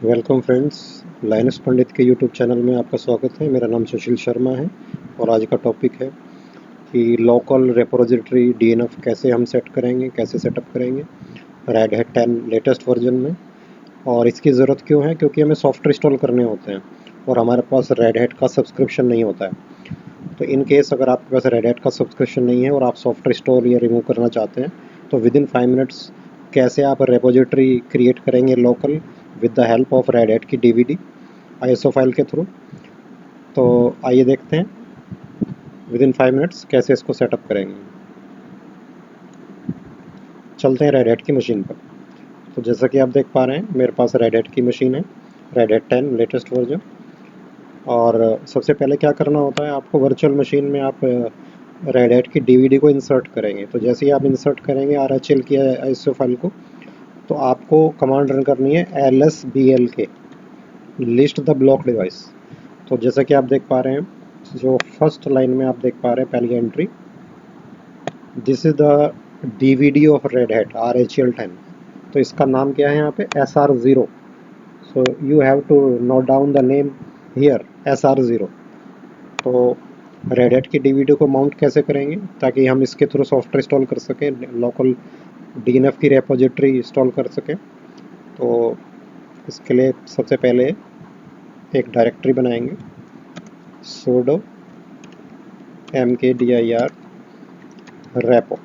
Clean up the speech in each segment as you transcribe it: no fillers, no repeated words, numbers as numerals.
Welcome friends, lines पंडित के YouTube channel में आपका स्वागत है। मेरा नाम सुशील शर्मा है और आज का टॉपिक है कि लोकल रेपोजिटरी डीएनएफ कैसे हम सेट करेंगे, कैसे सेटअप करेंगे रेड हैट 10 लेटेस्ट वर्जन में। और इसकी ज़रूरत क्यों है? क्योंकि हमें सॉफ्टवेयर इंस्टॉल करने होते हैं और हमारे पास रेड हैट का सब्सक्रिप्शन नहीं होता है। तो इन केस अगर आपके पास रेड हैट का सब्सक्रिप्शन नहीं है और आप सॉफ्टवेयर इंस्टॉल या रिमूव करना चाहते हैं तो विद इन 5 मिनट्स कैसे आप रेपोजिटरी क्रिएट करेंगे local with the help of red Hat की डीवीडी आईएसओ फाइल के थ्रू। तो आइए देखते हैं विद इन 5 मिनट्स कैसे इसको सेटअप करेंगे। चलते हैं रेड हैट की मशीन पर। तो जैसा कि आप देख पा रहे हैं मेरे पास रेड हैट की मशीन है, रेड हैट 10 लेटेस्ट वर्जन। और सबसे पहले क्या करना होता है, आपको वर्चुअल मशीन में आप रेड हैट की डीवीडी को इंसर्ट करेंगे। तो जैसे ही आप इंसर्ट करेंगे आरएचएल की आईएसओ फाइल को, तो आपको कमांड रन करनी है lsblk list the block device. तो जैसा कि आप देख पा रहे हैं, जो फर्स्ट लाइन में आप देख पा रहे हैं पहली entry, this is the DVD of red hat RHL 10। तो इसका नाम क्या है यहाँ पे? SR0। So you have to note down the name here, SR0। तो रेड हैट की डीवीडी को माउंट कैसे करेंगे ताकि हम इसके थ्रू सॉफ्टवेयर इंस्टॉल कर सकें, लोकल डीएनएफ की रेपोजिटरी इंस्टॉल कर सकें। तो इसके लिए सबसे पहले एक डायरेक्टरी बनाएंगे, sudo mkdir repo।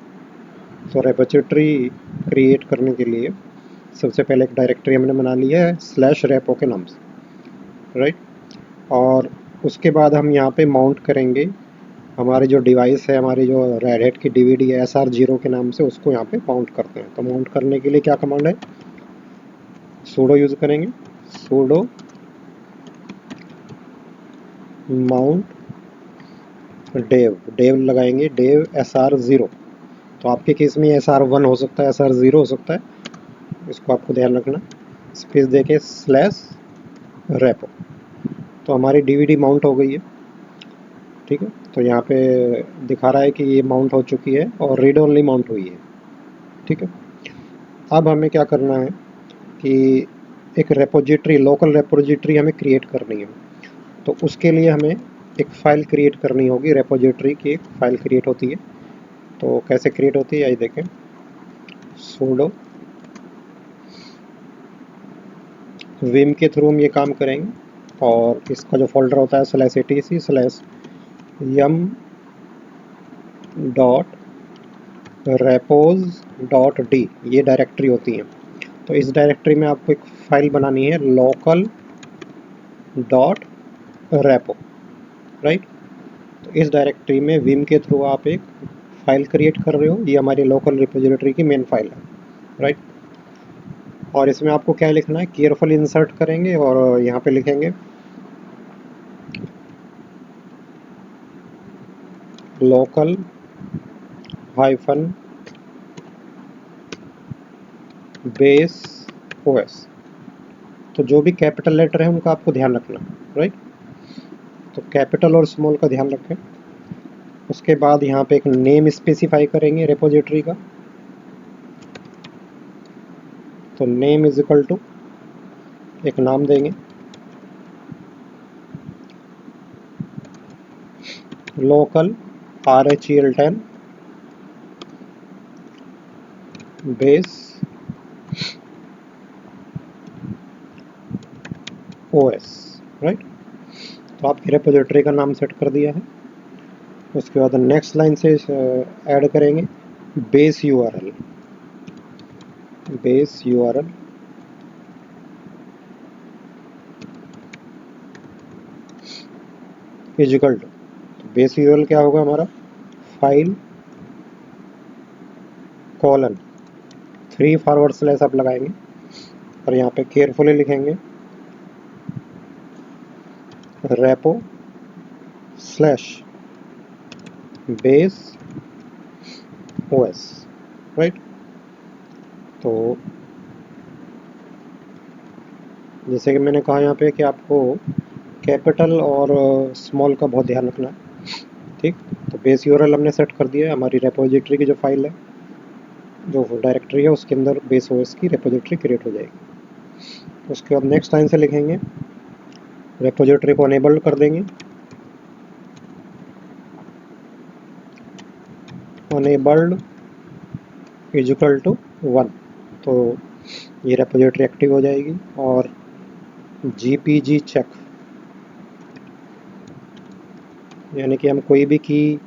तो रेपोजिटरी क्रिएट करने के लिए सबसे पहले एक डायरेक्टरी हमने बना ली है /repo के नाम से, राइट। और उसके बाद हम यहाँ पे माउंट करेंगे हमारी जो डिवाइस है, हमारी जो रेड हैट की डीवीडी है SR0 के नाम से, उसको यहाँ पे माउंट करते हैं। तो माउंट करने के लिए क्या कमांड है? sudo यूज़ करेंगे, sudo माउंट डेव लगाएंगे, डेव SR0। तो आपके केस में SR1 हो सकता है, SR0 हो सकता है, इसको आपको ध्यान रखना। स्पेस देके /repo। तो हमारी डीवीडी माउंट हो गई है, ठीक है। तो यहाँ पे दिखा रहा है कि ये माउंट हो चुकी है और रीड ओनली माउंट हुई है, ठीक है। अब हमें क्या करना है कि एक रेपोजिटरी, लोकल रेपोजिटरी हमें क्रिएट करनी है। तो उसके लिए हमें एक फ़ाइल क्रिएट करनी होगी, रेपोजिटरी की एक फ़ाइल क्रिएट होती है। तो कैसे क्रिएट होती है आइए देखें। sudo विम के थ्रू हम ये काम करेंगे और इसका जो फोल्डर होता है /etc/yum.repos.d, ये डायरेक्टरी होती है। तो इस डायरेक्टरी में आपको एक फाइल बनानी है local.repo, राइट। तो इस डायरेक्टरी में विम के थ्रू आप एक फाइल क्रिएट कर रहे हो, ये हमारी लोकल रिपोजिटरी की मेन फाइल है, राइट। और इसमें आपको क्या लिखना है, केयरफुली इंसर्ट करेंगे और यहाँ पे लिखेंगे लोकल हाइफन बेस OS। तो जो भी कैपिटल लेटर है उनका आपको ध्यान रखना, राइट। तो कैपिटल और स्मॉल का ध्यान रखें। उसके बाद यहाँ पे एक नेम स्पेसिफाई करेंगे रेपोजिटरी का। तो नेम इज इक्वल टू, एक नाम देंगे local RHEL 10 base OS, right. तो आपकी रेपोजिटरी का नाम सेट कर दिया है। उसके बाद नेक्स्ट लाइन से ऐड करेंगे base URL is equal to, base URL क्या होगा हमारा? फाइल कोलन 3 आप लगाएंगे और यहाँ पे केयरफुली लिखेंगे रेपो /बेस OS, राइट। तो जैसे कि मैंने कहा यहाँ पे कि आपको कैपिटल और स्मॉल का बहुत ध्यान रखना है, ठीक। तो बेस URL हमने सेट कर दिया है। हमारी रेपोजिटरी की जो फाइल है, जो डायरेक्टरी है, उसके अंदर बेस OS की रेपोजिटरी क्रिएट हो जाएगी। उसके बाद नेक्स्ट लाइन से लिखेंगे, रेपोजिटरी को अनेबल्ड कर देंगे, अनेबल्ड इज इक्वल टू 1, तो ये रेपोजिटरी एक्टिव हो जाएगी। और जीपीजी चेक, यानी कि हम कोई भी की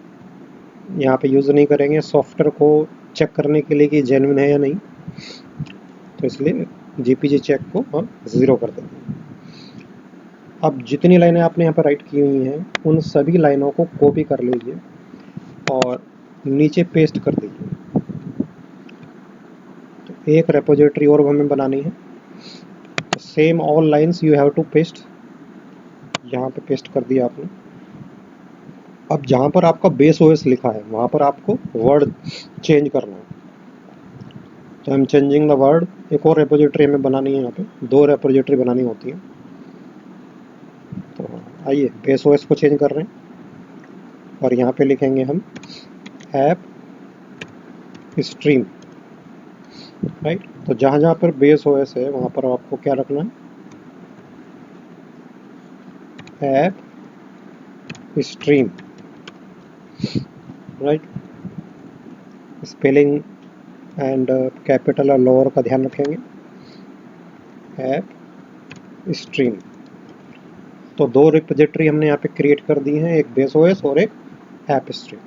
यहाँ पे यूज़ नहीं करेंगे सॉफ्टवेयर को चेक करने के लिए कि जेन्युइन है या नहीं, तो इसलिए जीपीजी चेक को हम 0 कर देंगे। अब जितनी लाइनें आपने यहाँ पर राइट की हुई हैं उन सभी लाइनों को कॉपी कर लीजिए और नीचे पेस्ट कर दीजिए। तो एक रेपोजिटरी और हमें बनानी है, same all lines you have to paste, यहाँ पे पेस्ट कर दिया आपने। अब जहाँ पर आपका बेस ओएस लिखा है वहाँ पर आपको वर्ड चेंज करना है, तो हम चेंजिंग द वर्ड, एक और रेपोजिटरी हमें बनानी है, यहाँ पे 2 रेपोजिटरी बनानी होती है। तो आइए बेस ओएस को चेंज कर रहे हैं और यहाँ पे लिखेंगे हम ऐप स्ट्रीम, राइट। तो जहाँ जहाँ पर बेस ओएस है वहाँ पर आपको क्या रखना है, app stream, right. Spelling and capital और लोअर का ध्यान रखेंगे, ऐप स्ट्रीम। तो 2 रिपोजिटरी हमने यहाँ पे क्रिएट कर दी हैं, एक बेस ओएस और एक ऐप स्ट्रीम।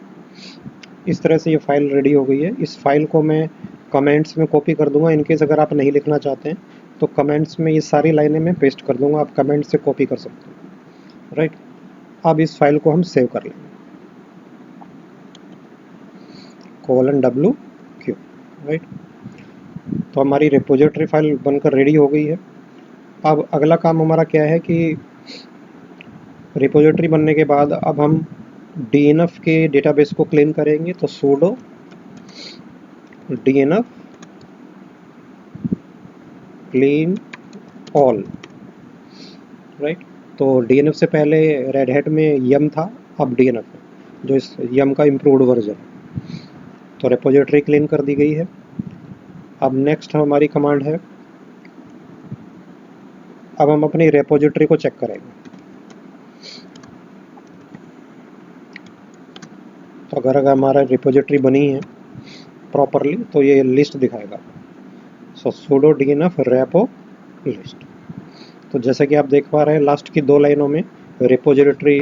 इस तरह से ये फाइल रेडी हो गई है। इस फाइल को मैं कमेंट्स में कॉपी कर दूंगा, इनकेस अगर आप नहीं लिखना चाहते हैं तो कमेंट्स में ये सारी लाइनें मैं पेस्ट कर दूंगा, आप कमेंट से कॉपी कर सकते हैं, राइट। अब इस फाइल को हम सेव कर लेंगे, $WQ, राइट। तो हमारी रिपोजिटरी फाइल बनकर रेडी हो गई है। अब अगला काम हमारा क्या है कि रिपोजिटरी बनने के बाद अब हम DNF के डेटाबेस को क्लीन करेंगे। तो sudo DNF clean all, right. तो DNF से पहले रेड हैट में yum था, अब DNF है, जो इस yum का इम्प्रूव्ड वर्जन है। तो रिपोजिटरी क्लीन कर दी गई है। अब नेक्स्ट हमारी कमांड है, अब हम अपनी रिपोजिटरी को चेक करेंगे। तो अगर हमारा रिपोजिटरी बनी है प्रॉपरली तो ये लिस्ट दिखाएगा। सो sudo DNF repo लिस्ट। तो जैसे कि आप देख पा रहे हैं लास्ट की 2 लाइनों में रिपोजिटरी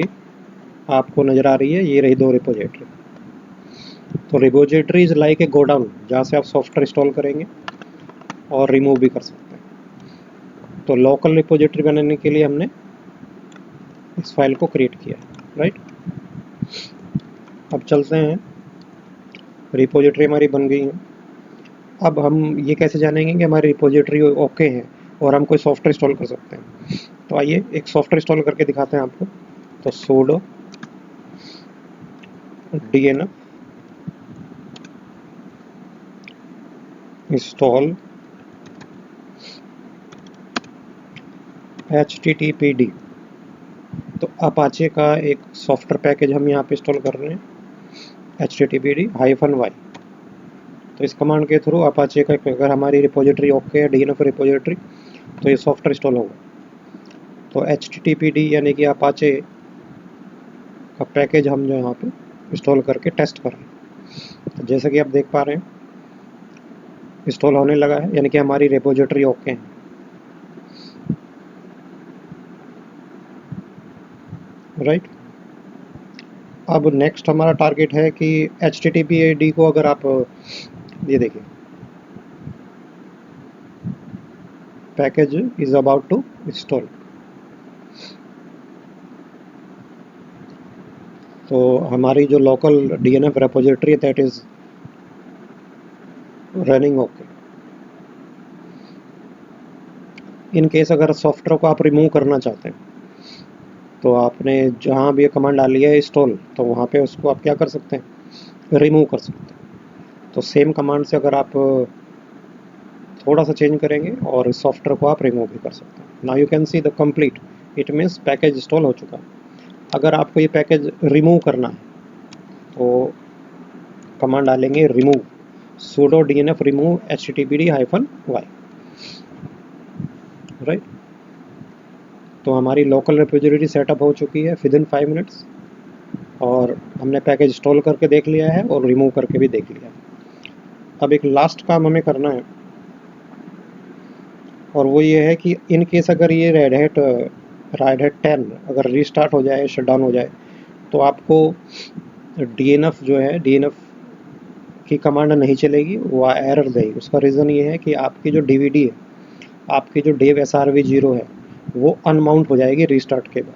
आपको नज़र आ रही है, ये रही 2 रिपोजिटरी। तो repository is like a godown, जहाँ से आप सॉफ्टवेयर इंस्टॉल करेंगे और रिमूव भी कर सकते हैं। तो लोकल रिपोजिटरी बनाने के लिए हमने इस फाइल को क्रिएट किया, राइट। अब चलते हैं, रिपोजिटरी हमारी बन गई है। अब हम ये कैसे जानेंगे कि हमारी रिपोजिटरी ओके है और हम कोई सॉफ्टवेयर इंस्टॉल कर सकते हैं। तो आइए एक सॉफ्टवेयर इंस्टॉल करके दिखाते हैं आपको। तो sudo DNF इंस्टॉल httpd, तो अपाचे का एक सॉफ्टवेयर पैकेज हम यहाँ पे इंस्टॉल कर रहे हैं, httpd-y। तो इस कमांड के थ्रू अपाचे का अगर हमारी रिपोजिटरी ओके है, DNF रिपोजिटरी, तो ये सॉफ्टवेयर इंस्टॉल होगा। तो httpd यानी कि अपाचे का पैकेज हम जो यहाँ पे इंस्टॉल करके टेस्ट कर रहे हैं। तो जैसे कि आप देख पा रहे हैं इंस्टॉल होने लगा है, यानी कि हमारी रिपोजिटरी ओके है, राइट। अब नेक्स्ट हमारा टारगेट है कि httpd को अगर आप ये देखिए, package is about to install. तो हमारी जो लोकल DNF रिपोजिटरी है that is running okay. In case अगर सॉफ्टवेयर को आप रिमूव करना चाहते हैं तो आपने जहाँ भी ये कमांड डाली है इंस्टॉल, तो वहाँ पे उसको आप क्या कर सकते हैं, रिमूव कर सकते हैं। तो सेम कमांड से अगर आप थोड़ा सा चेंज करेंगे और सॉफ्टवेयर को आप रिमूव भी कर सकते हैं। Now you can see the complete, it means package install हो चुका है। अगर आपको ये पैकेज रिमूव करना है तो कमांड डालेंगे remove, sudo DNF remove httpd-y, right. तो हमारी लोकल रिपोजिटरी सेटअप हो चुकी है विद इन 5 मिनट्स, और हमने पैकेज इंस्टॉल करके देख लिया है और रिमूव करके भी देख लिया है। अब एक लास्ट काम हमें करना है, और वो ये है कि इन केस अगर ये रेड हैट 10 अगर रीस्टार्ट हो जाए, शटडाउन हो जाए, तो आपको DNF जो है, DNF की कमांड नहीं चलेगी, वो एरर देगी। उसका रीज़न ये है कि आपकी जो DVD है, आपकी जो डेव SRV0 है, वो अनमाउंट हो जाएगी रीस्टार्ट के बाद।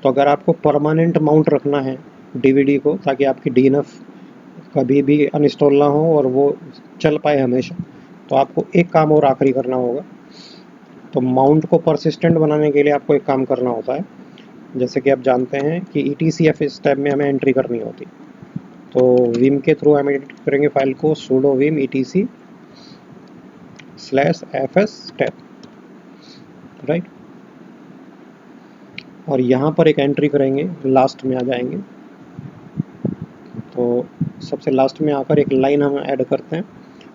तो अगर आपको परमानेंट माउंट रखना है DVD को, ताकि आपकी DNF कभी भी अनइंस्टॉल ना हो और वो चल पाए हमेशा, तो आपको एक काम और आखिरी करना होगा। तो माउंट को परसिस्टेंट बनाने के लिए आपको एक काम करना होता है। जैसे कि आप जानते हैं कि ETCF इस टैब में हमें एंट्री करनी होती। तो विम के थ्रू हम एडिट करेंगे फाइल को, sudo vim etc/fs tab, right. और यहाँ पर एक एंट्री करेंगे, लास्ट में आ जाएंगे। तो सबसे लास्ट में आकर एक लाइन हम ऐड करते हैं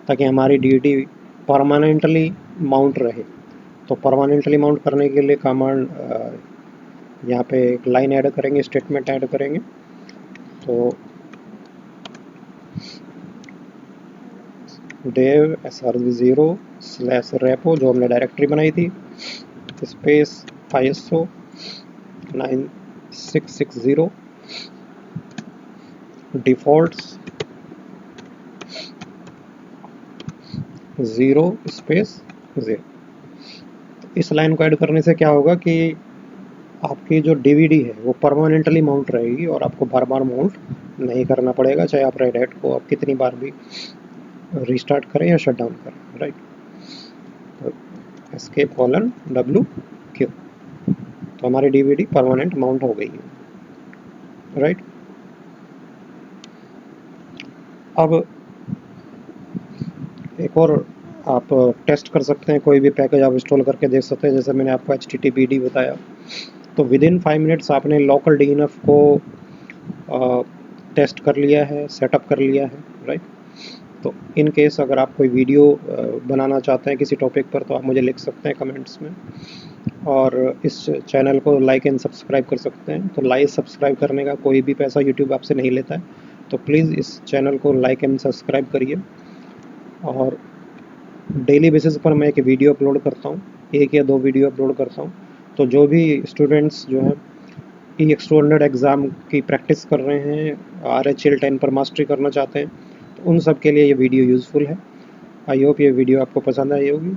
ताकि हमारी DD परमानेंटली माउंट रहे। तो परमानेंटली माउंट करने के लिए कमांड यहाँ पे एक लाइन ऐड करेंगे, स्टेटमेंट ऐड करेंगे। तो dev srv0/repo जो हमने डायरेक्टरी बनाई थी, स्पेस ISO 9660 डिफॉल्ट्स 0 स्पेस 0। इस लाइन को ऐड करने से क्या होगा कि आपकी जो DVD है वो परमानेंटली माउंट रहेगी और आपको बार बार माउंट नहीं करना पड़ेगा, चाहे आप रेड हैट को आप कितनी बार भी रीस्टार्ट करें या शट डाउन करें, राइट। तो escape:\w तो हमारी DVD परमानेंट माउंट हो गई है, राइट। अब एक और आप टेस्ट कर सकते हैं, कोई भी पैकेज आप इंस्टॉल करके देख सकते हैं। जैसे मैंने आपको HTTPD बताया, तो विद इन 5 मिनट्स आपने लोकल DNF को टेस्ट कर लिया है, सेटअप कर लिया है, राइट। तो इन केस अगर आप कोई वीडियो बनाना चाहते हैं किसी टॉपिक पर, तो आप मुझे लिख सकते हैं कमेंट्स में, और इस चैनल को लाइक एंड सब्सक्राइब कर सकते हैं। तो लाइक सब्सक्राइब करने का कोई भी पैसा यूट्यूब आपसे नहीं लेता है, तो प्लीज़ इस चैनल को लाइक एंड सब्सक्राइब करिए। और डेली बेसिस पर मैं एक वीडियो अपलोड करता हूँ, 1 या 2 वीडियो अपलोड करता हूँ। तो जो भी स्टूडेंट्स जो हैं EX200 एग्ज़ाम की प्रैक्टिस कर रहे हैं, RHL 10 पर मास्टरी करना चाहते हैं, तो उन सब के लिए ये वीडियो यूज़फुल है। आई होप ये वीडियो आपको पसंद आई होगी।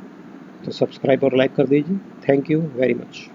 तो सब्सक्राइब और लाइक कर दीजिए। Thank you very much.